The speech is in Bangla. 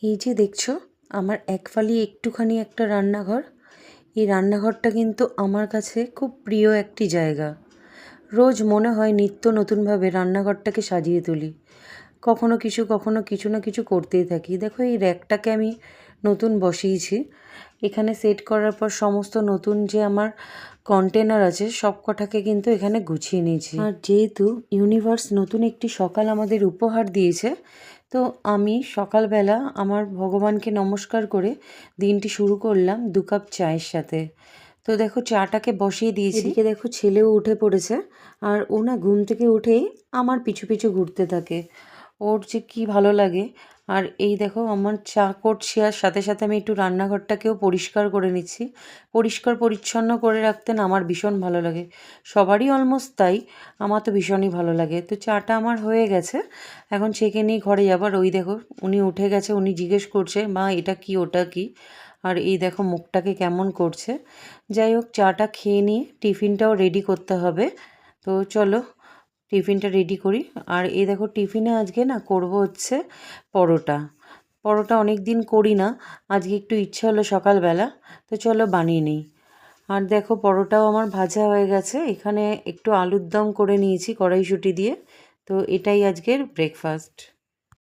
এই যে দেখছো আমার একফালি একটুখানি একটা রান্নাঘর। এই রান্নাঘরটা কিন্তু আমার কাছে খুব প্রিয় একটি জায়গা। রোজ মনে হয় নিত্য নতুনভাবে রান্নাঘরটাকে সাজিয়ে তুলি। কখনো কিছু না কিছু করতেই থাকি। দেখো এই র্যাকটাকে আমি নতুন বসিয়েছি। এখানে সেট করার পর সমস্ত নতুন যে আমার কন্টেনার আছে সব কটাকে কিন্তু এখানে গুছিয়ে নিয়েছি। আর যেহেতু ইউনিভার্স নতুন একটি সকাল আমাদের উপহার দিয়েছে, তো আমি সকালবেলা আমার ভগবানকে নমস্কার করে দিনটি শুরু করলাম 2 কাপ চায়ের সাথে। তো দেখো চাটাকে বসিয়ে দিয়েছি। এদিকে দেখো ছেলেও উঠে পড়েছে, আর ও না ঘুম থেকে উঠেই আমার পিছু পিছু ঘুরতে থাকে। ওর যে কি ভালো লাগে। আর এই দেখো আমার চা করছি, আর সাথে সাথে আমি একটু রান্নাঘরটাকেও পরিষ্কার করে নিচ্ছি। পরিষ্কার পরিচ্ছন্ন করে রাখতে না আমার ভীষণ ভালো লাগে। সবারই অলমোস্ট তাই, আমার তো ভীষণই ভালো লাগে। তো চাটা আমার হয়ে গেছে, এখন ছেঁকে নিয়ে ঘরে যাবার। ওই দেখো উনি উঠে গেছে, উনি জিজ্ঞেস করছে মা এটা কি ওটা কি। আর এই দেখো মুখটাকে কেমন করছে। যাই হোক চাটা খেয়ে নিয়ে টিফিনটাও রেডি করতে হবে। তো চলো টিফিনটা রেডি করি। আর এই দেখো টিফিনে আজকে না করব হচ্ছে পরোটা। পরোটা অনেক দিন করি না, আজকে একটু ইচ্ছা হলো সকালবেলা, তো চলো বানিয়ে নিই। আর দেখো পরোটাও আমার ভাজা হয়ে গেছে। এখানে একটু আলুর দম করে নিয়েছি কড়াইশুঁটি দিয়ে। তো এটাই আজকের ব্রেকফাস্ট।